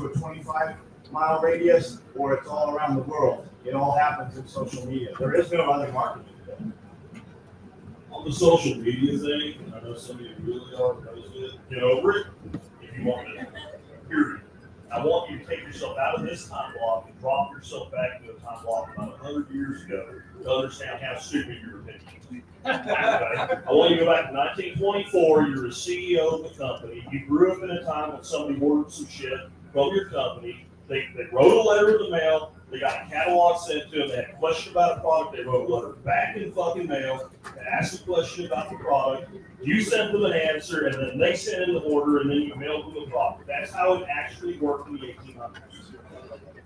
to a 25-mile radius or it's all around the world. It all happens in social media. There is no other marketing today. On the social media thing, I know some of you really are opposed to it. Get over it if you want to. Period. I want you to take yourself out of this time block and drop yourself back to a time block about 100 years ago to understand how stupid your opinion is. Okay? I want you to go back to 1924. You're a CEO of the company. You grew up in a time when somebody ordered some shit from your company. They wrote a letter in the mail. They got a catalog sent to them. They had a question about a product. They wrote a letter back in the fucking mail and asked a question about the product. You sent them an answer, and then they sent in the order, and then you mailed them the product. That's how it actually worked in the 1800s.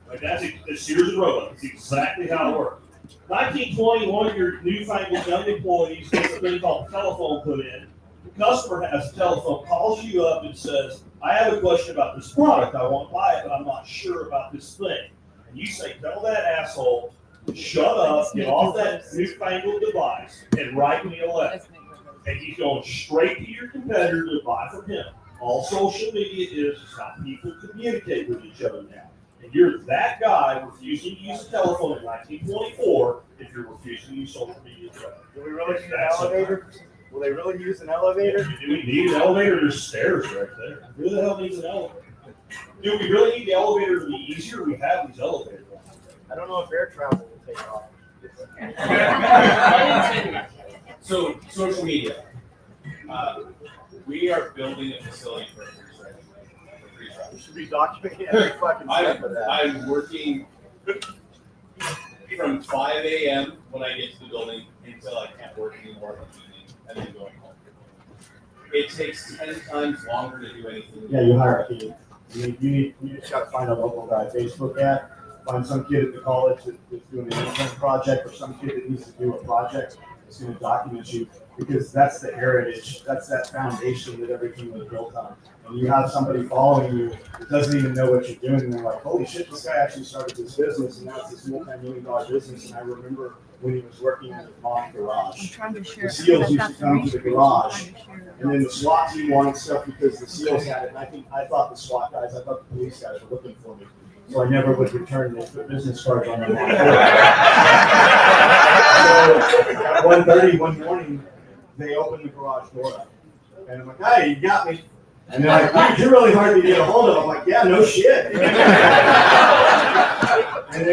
Like that's a series of robots. That's exactly how it worked. 1920, one of your newfangled young employees gets a thing called telephone put in. The customer has a telephone, calls you up and says, I have a question about this product. I want to buy it, but I'm not sure about this thing. And you say, tell that asshole, shut up, get off that newfangled device, and write me a letter. And he's going straight to your competitor to buy from him. All social media is how people communicate with each other now. And you're that guy refusing to use a telephone in 1924 if you're refusing to use social media today. Do we really need an elevator? Will they really use an elevator? Do we need an elevator? There's stairs right there. Who the hell needs an elevator? Do we really need the elevator to be easier? We have these elevators. I don't know if air travel will take off. So, social media. We are building a facility for free trial. You should be documenting every fucking step of that. I'm working from 5 a.m. when I get to the building until I can't work anymore in the evening and then going home. It takes 10 times longer to do anything. Yeah, you hire a kid. You just got to find a local guy, Facebook ad, find some kid at the college that's doing an intern project or some kid that needs to do a project that's going to document you because that's the heritage, that's that foundation that everything was built on. And you have somebody following you that doesn't even know what you're doing and they're like, holy shit, this guy actually started this business and now it's this multi-million-dollar business. And I remember when he was working in the mom garage. The SEALs used to come to the garage and then the SWAT team wanted stuff because the SEALs had it. And I thought the SWAT guys, I thought the police guys were looking for me. So I never would return this, put business cards on them. So at 1:30 one morning, they opened the garage door up. And I'm like, hey, you got me. And they're like, dude, you're really hard to get a hold of. I'm like, yeah, no shit. And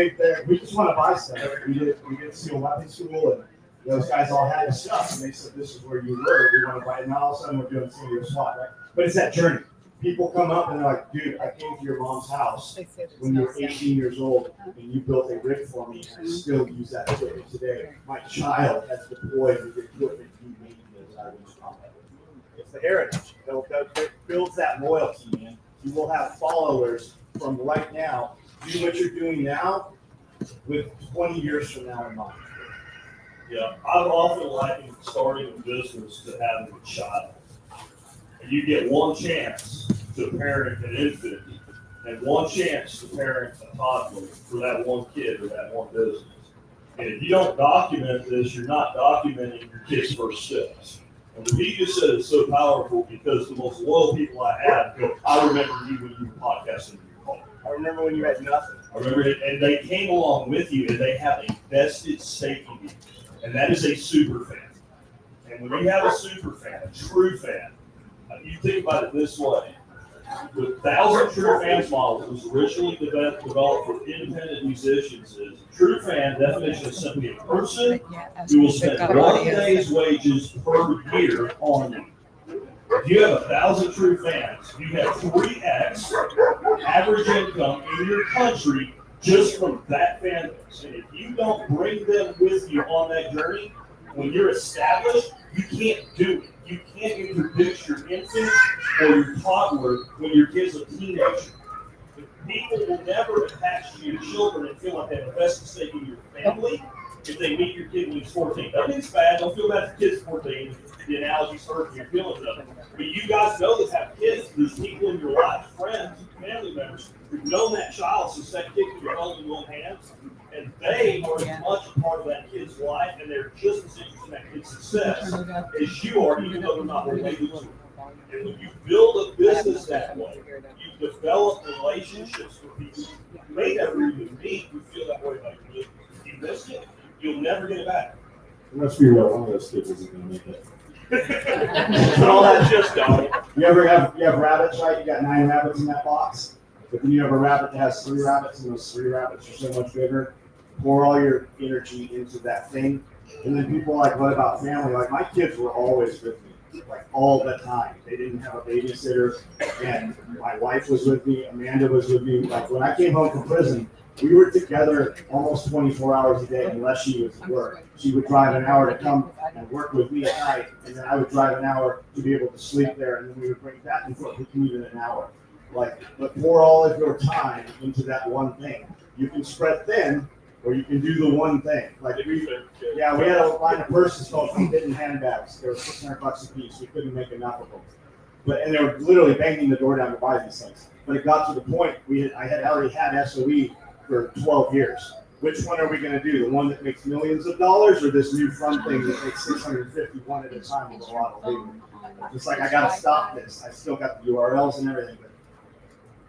we just want to buy stuff. We did SEAL weapons school, and those guys all had the stuff. And they said, this is where you were. We want to buy it. Now all of a sudden we're doing senior SWAT, right? But it's that journey. People come up and they're like, dude, I came to your mom's house when you were 18 years old and you built a rig for me and I still use that equipment today. My child has deployed the equipment you made those items from. It's the heritage. It builds that loyalty, man. You will have followers from right now. Do what you're doing now with 20 years from now in mind. Yeah, I've often likened starting a business to having a child. And you get one chance to parent an infant and one chance to parent a toddler for that one kid or that one business. And if you don't document this, you're not documenting your kid's first steps. And what he just said is so powerful because the most loyal people I have go, I remember you when you were podcasting in your car. I remember when you had nothing. I remember it, and they came along with you and they have a vested stake in you. And that is a super fan. And when you have a super fan, a true fan, you think about it this way. The 1,000 True Fans model was originally developed for independent musicians. Is a true fan definition is simply a person who will spend 1 day's wages per year on you. If you have 1,000 true fans, you have 3x average income in your country just from that fan base. And if you don't bring them with you on that journey, when you're established, you can't do it. You can't introduce your infant or your toddler when your kid's a teenager. People will never attach to your children and feel like they have a vested stake in your family if they meet your kid when he's 14. That means bad. Don't feel bad if the kid's 14. The analogy's hurting your feelings of it. But you guys know that have kids. There's people in your life, friends, family members, who've known that child since that kid could be held in your hands. And they are as much a part of that kid's life, and they're just as interested in that kid's success as you are, even though they're not related to it. And when you build a business that way, you develop relationships with people you may never even meet. You feel that way about you. If you miss it, you'll never get it back. Let's be real, one of those kids isn't gonna make it. But all that just don't. You have rabbits, right? You got 9 rabbits in that box. But then you have a rabbit that has 3 rabbits, and those 3 rabbits are so much bigger. Pour all your energy into that thing. And then people are like, what about family? Like, my kids were always with me, like all the time. They didn't have a babysitter, and my wife was with me, Amanda was with me. Like, when I came home from prison, we were together almost 24 hours a day unless she was at work. She would drive an hour to come and work with me at night, and then I would drive an hour to be able to sleep there, and then we would bring it back and forth. We commuted an hour. Like, but pour all of your time into that one thing. You can spread thin, or you can do the one thing. Like, we had a line of purses called forbidden handbags. They were $600 a piece. We couldn't make enough of them. And they were literally banging the door down to buy these things. But it got to the point I had already had SOE for 12 years. Which one are we going to do? The one that makes millions of dollars, or this new fun thing that makes 651 at a time with a lot of labor? It's like, I got to stop this. I still got the URLs and everything, but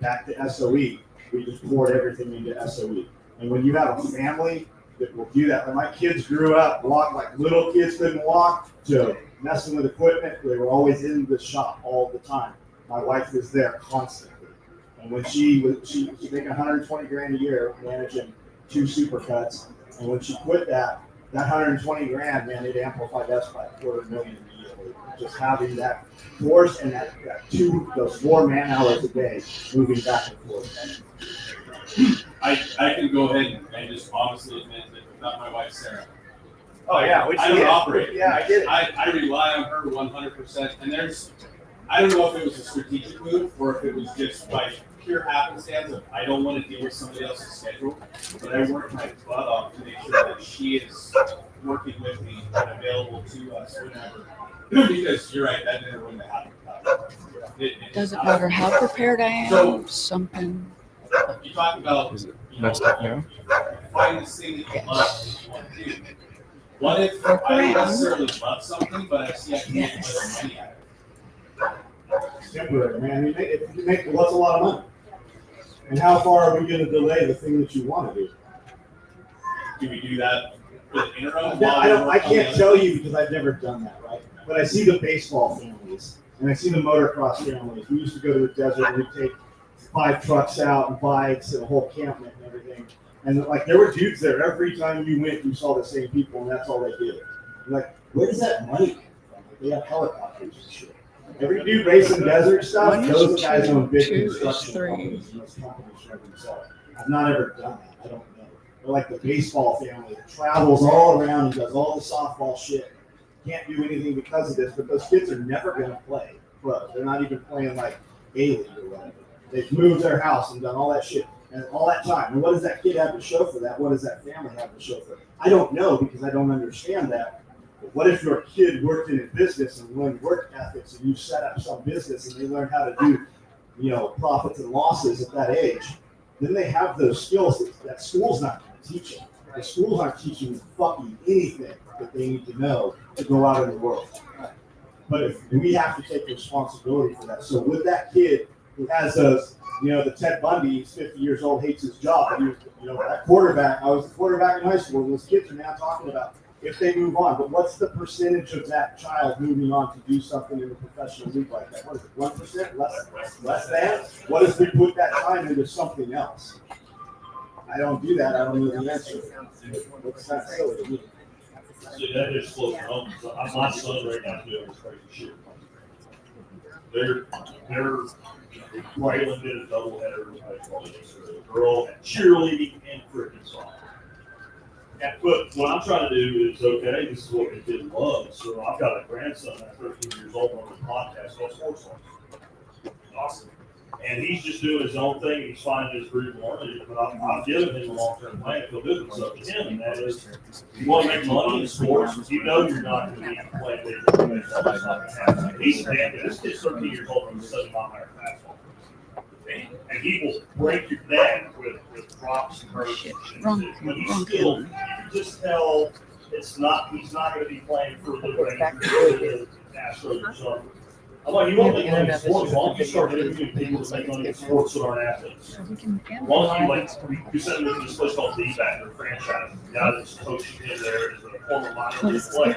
back to SOE, we just poured everything into SOE. And when you have a family that will do that, when my kids grew up, walked like little kids couldn't walk, to messing with equipment, they were always in the shop all the time. My wife was there constantly. And when she making 120 grand a year managing 2 supercuts, and when she quit that 120 grand, man, it amplified us by $250,000 immediately. Just having that force and those 4 man hours a day moving back and forth. I can go ahead and just honestly admit that without my wife Sarah, Oh yeah, I don't operate. Yeah, I get it. I rely on her 100%. And I don't know if it was a strategic move or if it was just by pure happenstance of I don't want to deal with somebody else's schedule, but I work my butt off to make sure that she is working with me and available to us whenever. Because you're right, that didn't really happen. Doesn't matter how prepared I am, So- something. You talk about That's not new. find this thing that you love that you want to do. What if Work I don't around. necessarily love something, but I see I can make a little money out of it? It's temporary, man. You make what's a lot of money. And how far are we going to delay the thing that you want to do? Do we do that for the interim? I can't tell you because I've never done that, right? But I see the baseball families and I see the motocross families. We used to go to the desert and we'd take 5 trucks out and bikes and a whole campment and everything. And like there were dudes there every time you went, you saw the same people, and that's all they did. You're like, where does that money come from? Like, they have helicopters and shit. Every dude racing desert stuff, One is those guys own big 2 is construction 3. companies, and those companies share themselves. I've not ever done that. I don't know. They're like the baseball family that travels all around and does all the softball shit. Can't do anything because of this, but those kids are never going to play pro. They're not even playing like A-League or whatever. They've moved their house and done all that shit. And all that time. And what does that kid have to show for that? What does that family have to show for it? I don't know because I don't understand that. But what if your kid worked in a business and learned work ethics and you set up some business and they learn how to do, profits and losses at that age? Then they have those skills that school's not going to teach them. The schools aren't teaching them fucking anything that they need to know to go out in the world. But if we have to take responsibility for that. So with that kid who has those, the Ted Bundy, he's 50 years old, hates his job. He was, that quarterback, I was the quarterback in high school, and those kids are now talking about if they move on. But what's the percentage of that child moving on to do something in a professional league like that? What is it, 1%? Less than? What if we put that time into something else? I don't do that. I don't know the answer. What's that silly to me? See, that is close to home. So my son right now doing this crazy shit. They're Braylon did a doubleheader with baseball. A girl at cheerleading and cricket soccer. But what I'm trying to do is, okay, this is what the kid loves. So I've got a grandson that's 13 years old on a podcast called Sports Talk. Awesome. And he's just doing his own thing. He's finding his groove and learning it. But I'm giving him a long-term plan. He'll do it. So to him, and that is, you want to make money in sports, you know you're not going to be playing big baseball. That's not going to happen. He's a damn good. This kid's 13 years old and he's studying my higher fastball. And he will break your neck with drops and hurts. But he's still, you can just tell he's not going to be playing for the Astros or something. I'm like, you won't make money in sports as long as you start interviewing people that make money in sports that aren't athletes. So we can As long as you like, you send them to this place called D-back or franchise. The guy that's coaching in there is a former minor league player.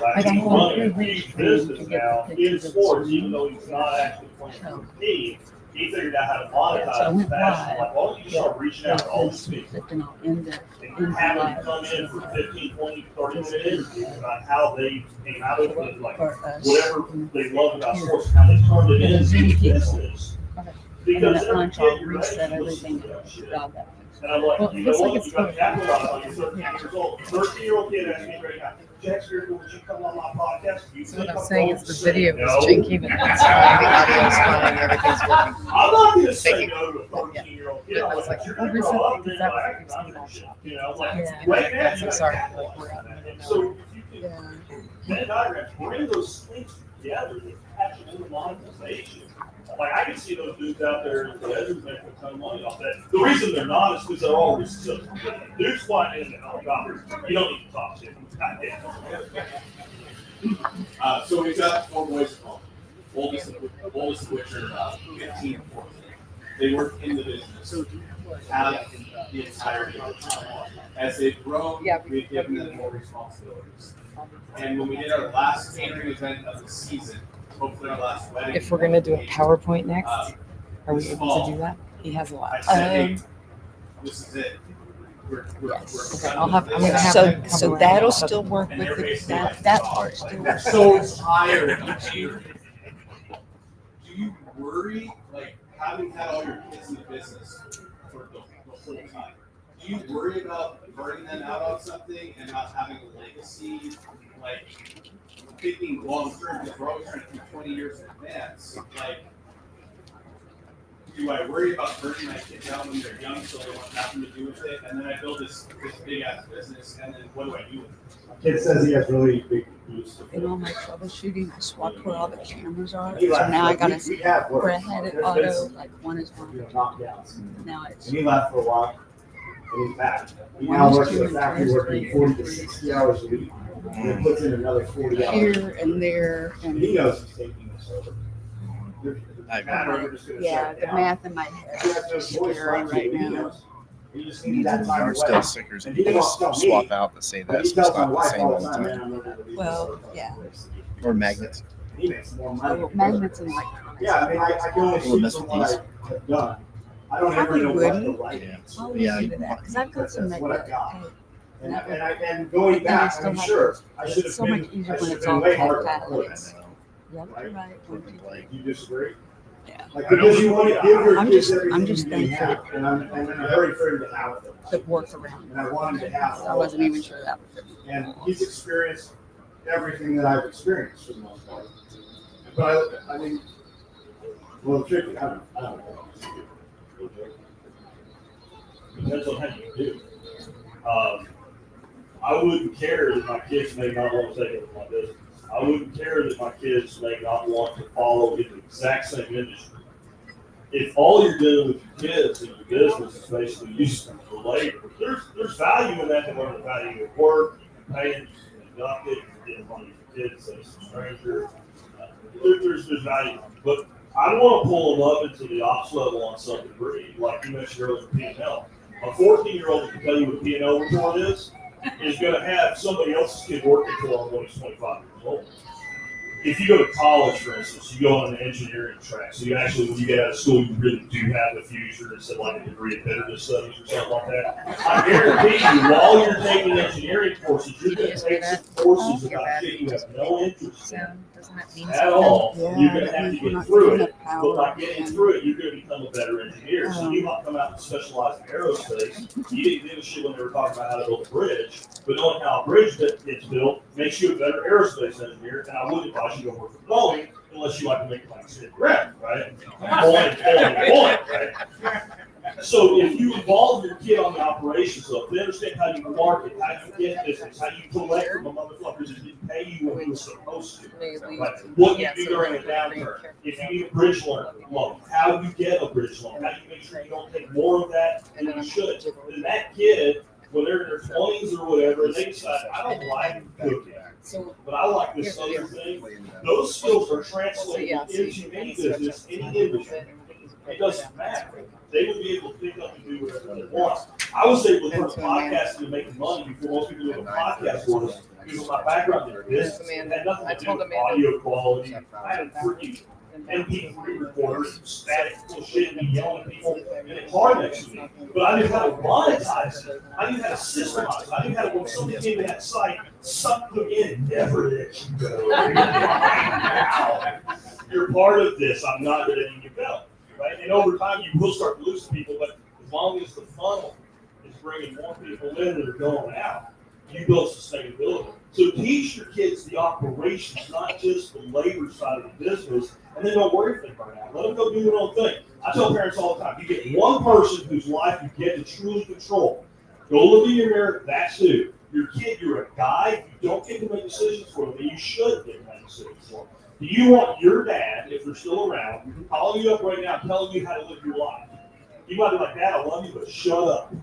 Like, he's running a huge business now in sports, even though he's not actually playing for the team. He figured out how to monetize his passion. Like, why don't you just start reaching out to all these people? But then I'll end it. And have them come in for 15, 20, 30-minute interviews about how they came out of it, like whatever they love about sports, and how they turned it into business. And then Because at every lunch, I'll kid your reset age listens everything. to that shit. God, that. And I'm like, Well, you it know looks like what? it's You got to fun. capitalize on your 13 years old. 13-year-old kid asking me right now, Jack Spirko, would you come on my podcast? You So what think I'm I'm saying going is the to say video no? is janky, but it's fine. The audio's fine. Everything's working. I'm not going to say Thank you. no to a 13-year-old kid. Yeah, I'm I was like, like, you're oh, going to reset grow up and because then that like, was I'm that shit. You know, like, Yeah. right now, I'm you sorry. got to capitalize. So if you can Venn diagrams, bring those things together, the passion and the monetization. Like, I can see those dudes out there in the desert making a ton of money off that. The reason they're not is because they're already successful. Dudes flying in the helicopter, you don't need to talk to them. So we've got 4 boys at home. Oldest of which are 15 and 14. They work in the business, have the entirety of the time. As they've grown, we've given them more responsibilities. And when we did our last catering event of the season, hopefully our last wedding. If we're gonna do a PowerPoint next, are we this able fall, to do that? He has a I lot. said, hey, this is it. We're Okay, done I'll have. with I'm gonna this. have So, him come so around. that'll still work And with they're the, basically that, like, that "Oh, part still I'm works. so tired of you. Do you worry, like, having had all your kids in the business for the whole time, do you worry about burning them out on something and not having a legacy, like, thinking long term, because we're always trying to think 20 years in advance, like, do I worry about burning my kids out when they're young so they want nothing to do with it? And then I build this big ass business, and then what do I do with it? Kid says he has really big boots. In all my troubleshooting, I swapped where all the cameras are. He So laughed, now I like, gotta we have work. redhead it There's auto, been some, like one is you one. know, knockdowns. Now it's And he left for a while, and he's back. He One now is works at two a and factory three is working three. 40 to 60 hours a week. And he puts in another 40 hours. here and there And he and knows he's taking this over. We're just gonna yeah, shut it the down. math in my head You have to is avoid scary fronting, right he now. knows. You just need that time There's away. still stickers And you he can won't tell just me, swap out that say but this he and tells my stop the wife same all all the the time, time. man, I'm looking to leave Well, this yeah. Or magnets. He makes more money. Oh, magnets and electronics. Yeah, I mean, I can only Or speak mess from with what these. I have done. I don't ever Probably know what the wouldn't. right Yeah. answer I'll is. Yeah, leave it at, because I've got some That's what I've magnetic got. tape. And going But then I back, still I'm have sure, to- I should it's have so been, much easier I when should have it's been all way harder. tactile. I know. Yeah, you're right. Like, You disagree? Yeah. Like, because you want to give your I'm kids just- everything I'm just you can thankful. have, and I'm in a hurry for him to have them. The work around. And I want him to have. I wasn't even sure that was it. And he's experienced everything that I've experienced for the most part. But I mean, well, the trick, I don't know. Depends on how you do. I wouldn't care that my kids may not want to take over my business. I wouldn't care that my kids may not want to follow in the exact same industry. If all you're doing with your kids in your business is basically using them for labor, there's value in that to learn the value of work. You can pay it, you can deduct it, you can get money for kids, say some stranger. There's value. But I want to pull them up into the ops level on some degree, like you mentioned earlier, P&L. A 14-year-old that can tell you what a P&L report is going to have somebody else's kid working for him when he's 25 years old. If you go to college, for instance, you go on an engineering track. So you actually, when you get out of school, you really do have a future instead of like a degree in business studies or something like that. I guarantee you, while you're taking engineering courses, you're going to take some courses about shit you have no interest in doesn't that mean at all. Yeah, You're going to that have to means we're get not through getting it. the power But by getting and- through it, you're going to become a better engineer. So you might come out and specialize in aerospace. You didn't give a shit when they were talking about how to build a bridge, but knowing how a bridge gets built makes you a better aerospace engineer. And I wouldn't advise you to go work for Boeing unless you like to make planes hit ground, right? Point, right? So if you involve your kid on the operations of, they understand how you market, how you get business, how you collect from a motherfuckers that didn't pay you what you were supposed to. Right? What you do during a downturn. If you need a bridge loan, how you get a bridge loan, how you make sure you don't take more of that than you should. Then that kid, when they're in their 20s or whatever, and they decide, I don't like cooking. So But I like this other thing. Those skills are translated into any business, any industry. It doesn't matter. They would be able to pick up and do whatever they want. I was able to turn podcasting and making money before most people do a podcast for us because of my background in business. It had nothing to do with audio quality. I had freaking MP3 recorders, static bullshit, and yelling at people in the car next to me. But I knew how to monetize it. I knew how to systemize it. I knew how to, when somebody came to that site, suck them in, never let you go. You're part of this. I'm not letting you go. Right? And over time, you will start losing people, but as long as the funnel is bringing more people in that are going out, you build sustainability. So teach your kids the operations, not just the labor side of the business, and then don't worry if they burn out. Let them go do their own thing. I tell parents all the time, you get one person whose life you get to truly control. Go look in your mirror, that's who. Your kid, you're a guide, you don't get to make decisions for them, but you should get to make decisions for them. Do you want your dad, if they're still around, calling you up right now, telling you how to live your life? You might be like, Dad, I love you, but shut up,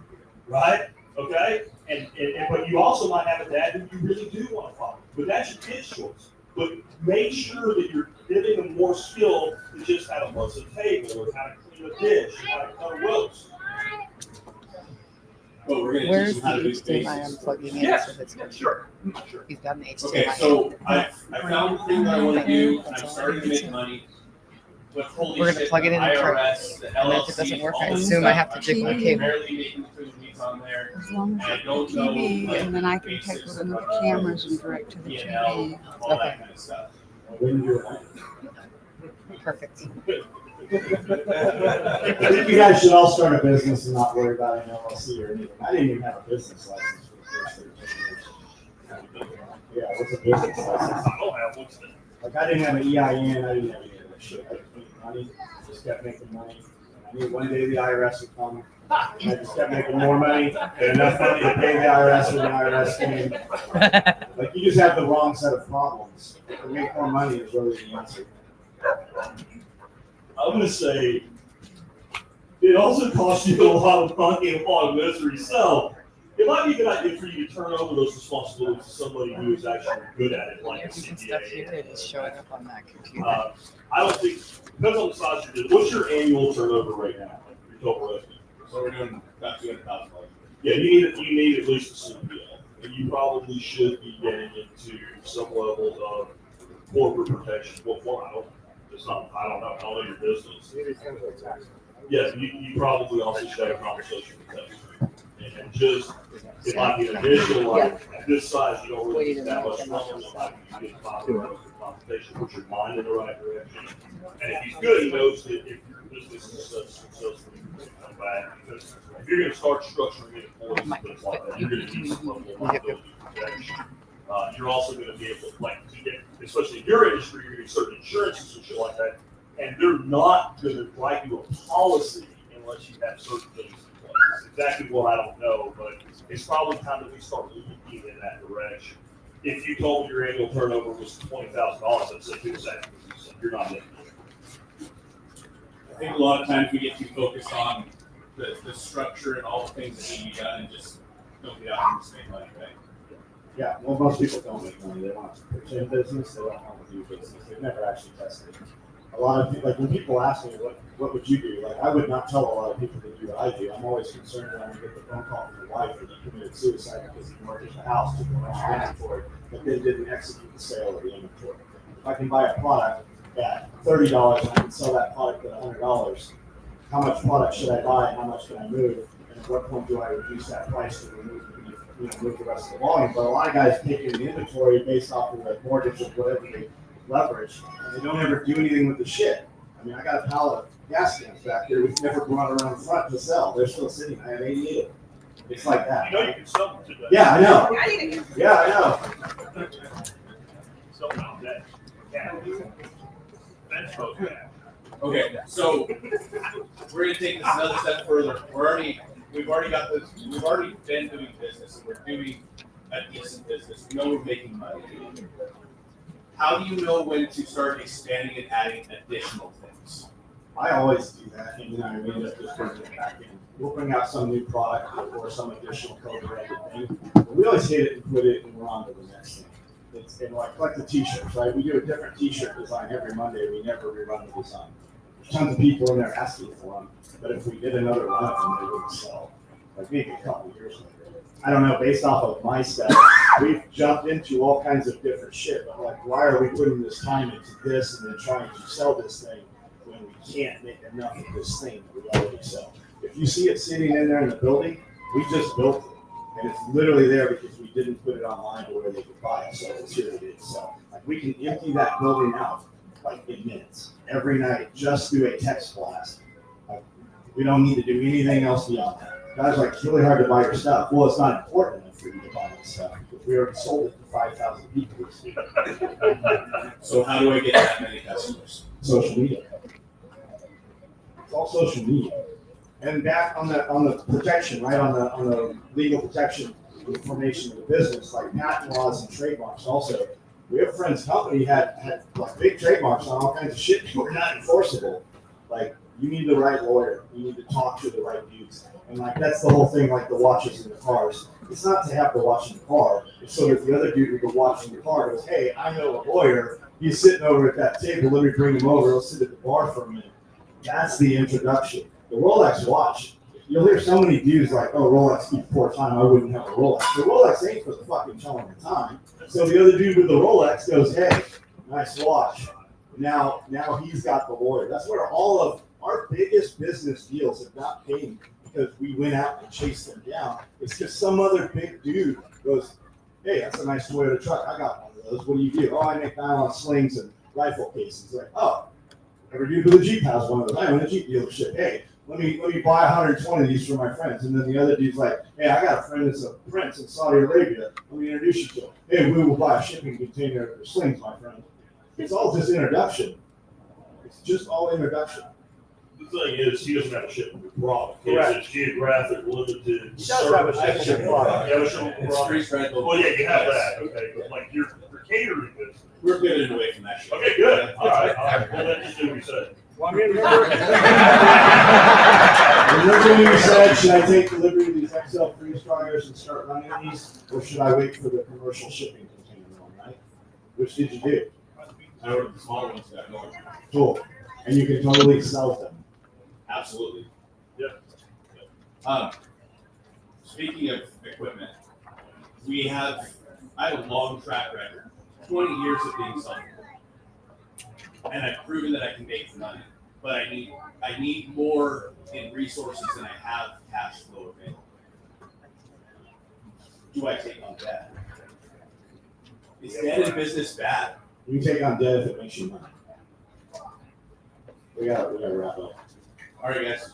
right? Okay? And but you also might have a dad who you really do want to follow. But that's your kid's choice. But make sure that you're giving them more skill than just how to bust a table or how to clean a dish or how to cut a roast. But we're gonna where's teach the them how to do HDMI I'm basics. plugging in? Yes, So it's good. sure. He's got an HDMI. Okay, so I found the thing that I want to do, and I'm starting to make money. But holy We're gonna shit, plug it in the truck. IRS, the And if it doesn't LLC, work, I all this assume I stuff, have to jig my I'm cable. barely making between the weeks on there. As long as I it's don't the know, TV, like, and then I can take basics one of the of, cameras and direct to the P&L, TV. all that Okay. kind of stuff. Perfect. I think you guys should all start a business and not worry about an LLC or anything. I didn't even have a business license for the first 13 years. Yeah, what's a business license? I don't have one. Like, I didn't have an EIN, I didn't have any of that shit. I didn't make money, just kept making money. I knew one day the IRS would come, and I just kept making more money, and enough money to pay the IRS when the IRS came. Like, you just have the wrong set of problems. To make more money is really the answer. I'm going to say it also costs you a lot of money and a lot of misery. So it might be a good idea for you to turn over those responsibilities to somebody who is actually good at it, like a Everything stuff here CPA. is showing up on that computer. I don't think, depends on the size of your business. What's your annual turnover right now? Your total revenue? So we're doing about $200,000. Yeah, you need at least a CPA. And you probably should be getting into some level of corporate protection. Well, I don't know. I don't know your business. Yes, you probably also should have a conversation with them. And just, it might be an additional, like, at this size, you don't really get that much money. It might be $500 for compensation, put your mind in the right direction. And if he's good, he knows that if your business is successful, you can come back. Because if you're gonna start structuring it for things like that, you're gonna need some level of liability protection. You're also going to be able to, like, to get, especially in your industry, you're going to get certain insurances and shit like that, and they're not going to write you a policy unless you have certain things in place. Exactly what I don't know, but it's probably time that we start looking in that direction. If you told me your annual turnover was $20,000, I'd say do exactly what you said. You're not making it. I think a lot of times we get too focused on the structure and all the things that need to be done and just don't get out and just make money, right? Yeah, well, most people don't make money. They want to pretend business. They don't want to do business. They've never actually tested it. A lot of people, like when people ask me, what would you do? Like, I would not tell a lot of people to do what I do. I'm always concerned when I get the phone call from your wife that you committed suicide because you mortgaged the house, took a bunch of inventory, but then didn't execute the sale of the inventory. If I can buy a product at $30 and I can sell that product at $100, how much product should I buy and how much can I move? And at what point do I reduce that price to move the rest of the volume? But a lot of guys take in the inventory based off of the mortgage or whatever they leverage, and they don't ever do anything with the shit. I mean, I got a pallet of gas cans back here. We've never brought around front to sell. They're still sitting. I have 88 of them. It's like that. You know you can sell them today. Yeah, I know. Yeah, I know. Sell them out that. Yeah. That's both bad. Okay, so we're gonna take this another step further. We've already been doing business, and we're doing a decent business. We know we're making money. How do you know when to start expanding and adding additional things? I always do that. You know what I mean? Just bring it back in. We'll bring out some new product or some additional code-branded thing. But we always hit it and quit it, and we're on to the next thing. and like the t-shirts, right? We do a different t-shirt design every Monday. We never rerun the design. There's tons of people in there asking for them, but if we did another run of them, they wouldn't sell. Like maybe a couple years later. I don't know, based off of my stuff, we've jumped into all kinds of different shit. But like, why are we putting this time into this and then trying to sell this thing when we can't make enough of this thing that we already sell? If you see it sitting in there in the building, we just built it. And it's literally there because we didn't put it online to where they could buy it. So it's here it is. So like, we can empty that building out like in minutes every night just through a text blast. Like, we don't need to do anything else beyond that. Guys, like, it's really hard to buy your stuff. Well, it's not important enough for you to buy this stuff because we already sold it to 5,000 people this week. So how do I get that many customers? Social media. It's all social media. And back on the protection, right? On the legal protection and the formation of the business, like patent laws and trademarks also. We have a friend's company had like big trademarks on all kinds of shit that were not enforceable. Like, you need the right lawyer. You need to talk to the right dudes. And like, that's the whole thing, like the watches in the cars. It's not to have the watch in the car. It's so that the other dude with the watch in the car goes, hey, I know a lawyer. He's sitting over at that table. Let me bring him over. He'll sit at the bar for a minute. That's the introduction. The Rolex watch. You'll hear so many dudes like, oh, Rolex keeps poor time. I wouldn't have a Rolex. The Rolex ain't for the fucking telling the time. So the other dude with the Rolex goes, hey, nice watch. Now he's got the lawyer. That's where all of our biggest business deals have not paid because we went out and chased them down. It's because some other big dude goes, hey, that's a nice Toyota truck. I got one of those. What do you do? Oh, I make nylon slings and rifle cases. Like, oh, every dude with a Jeep has one of those. I own a Jeep dealership. Hey, let me buy 120 of these for my friends. And then the other dude's like, hey, I got a friend that's a prince in Saudi Arabia. Let me introduce you to him. Hey, we will buy a shipping container of slings, my friend. It's all just introduction. It's just all introduction. The thing is, he doesn't have a shipping product. Correct. It's geographic, limited. He does have a shipping product. You have a shipping It's product? street rental. Well, yeah, you have that, okay, but like, you're catering business. We're getting away from that shit. Okay, good, all right, well, then just do what you said. Well, I mean, remember when you said, should I take delivery of these XL freeze dryers and start running these, or should I wait for the commercial shipping container one, right? Which did you do? I ordered the smaller ones that north. Cool. And you can totally sell them. Absolutely. Yeah. Speaking of equipment, I have a long track record, 20 years of being self-employed. And I've proven that I can make money, but I need more in resources than I have cash flow available. Do I take on debt? Is debt in business bad? You can take on debt if it makes you money. We gotta wrap up. All right, guys.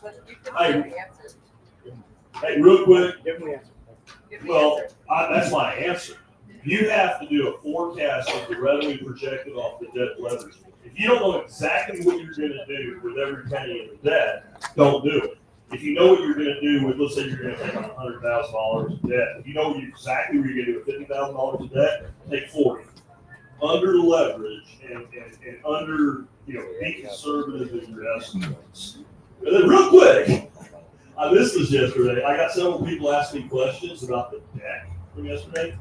Hey, real quick, Give me the answer. well, that's my answer. You have to do a forecast of the revenue projected off the debt leverage. If you don't know exactly what you're gonna do with every penny in the debt, don't do it. If you know what you're gonna do with, let's say you're gonna take on $100,000 of debt, if you know exactly what you're gonna do with $50,000 of debt, take 40. Under leverage and under, be conservative in your estimates. And then real quick, I missed this yesterday. I got several people asking questions about the deck from yesterday.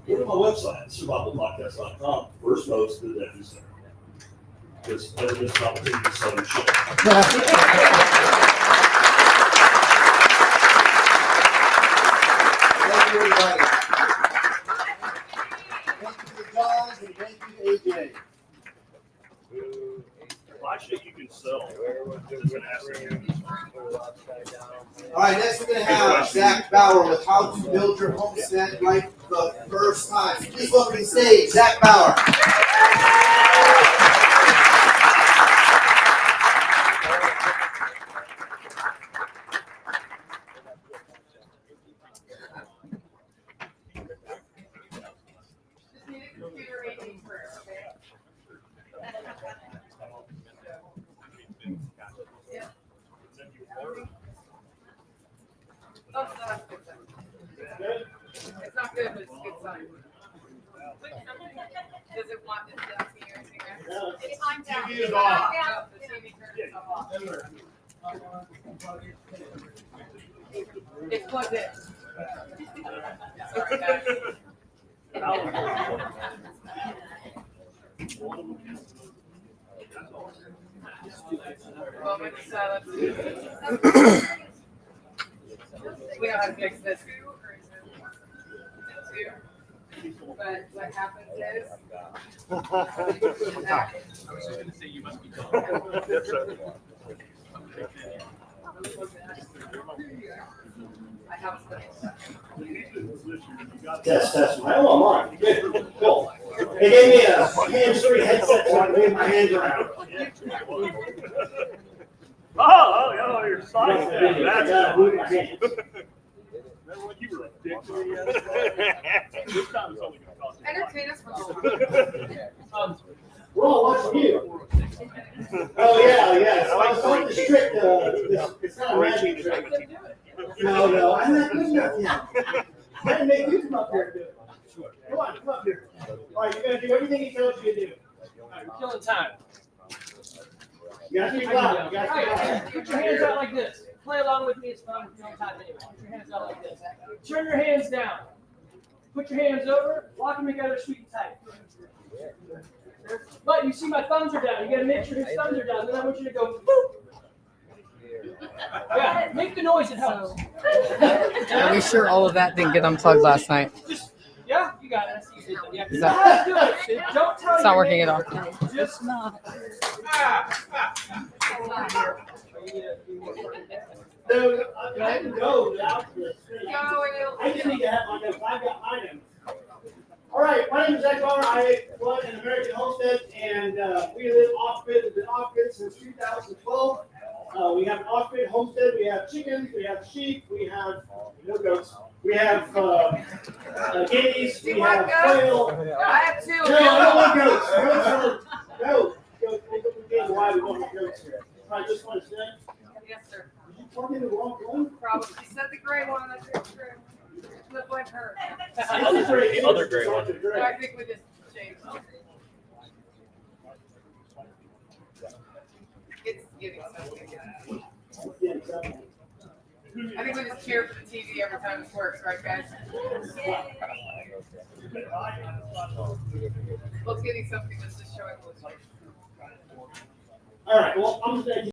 Go to my website, survivalpodcast.com. First post, the deck is there. Because never miss an opportunity to sell your shit. Thank you, everybody. Thank you to John and thank you to AJ. My shit you can sell. All right, next we're going to have Zach Bauer with How to Build Your Homestead Right the First Time. Please welcome to the stage, Zach Bauer. It's not good, but it's a good sign. Does it want this to be your Instagram? It's timed out. TV is off. The TV turns itself off. It's plugged in. Sorry, guys. Moment of silence. We know how to fix this. But what happens is. I have a Test. Hello, I'm on. Good. Cool. They gave me a hands-free headset so I can move my hands around. Oh, you're I gotta move my hands. Remember when you were a dick to me? This time it's only gonna cost you. Entertain us for a little. We're all watching you. Oh, yeah. So I saw the trick, it's not a magic trick. No, I'm not good enough yet. I didn't make you come up here and do it. Come up here. All right, you're gonna do everything he tells you to do. All right, we're killing time. You gotta speak loud. You gotta speak loud. Put your hands out like this. Play along with me. It's fun. We're killing time anyway. Put your hands out like this. Turn your hands down. Put your hands over. Lock them together sweet and tight. But you see my thumbs are down. You gotta make sure his thumbs are down. Then I want you to go boop. Yeah, make the noise. It helps. Are we sure all of that didn't get unplugged last night? Yeah, you got it. Yeah, Is that- do it. Don't tell It's not your working at neighbor. all. Just not. Dude, I can go without this. Go, I just need to have my notes. I've got my notes. All right, my name is Zach Barr. I run an American homestead, and we live off-grid. We've been off-grid since 2012. We have an off-grid homestead. We have chickens. We have sheep. We have no goats. We have guineas. Do you We want have goats? quail. I have two. No, I don't want goats. Goats are no. Goats. Why we don't want goats here? I just want to say, Yes, sir. did you plug in the wrong one? Probably. She said the gray one. That's true. Look like her. The other gray one. So I think we just changed. It's getting something. I think we just cheer for the TV every time this works, right, guys? Well, it's getting something that's just showing. All right. Well, I'm just gonna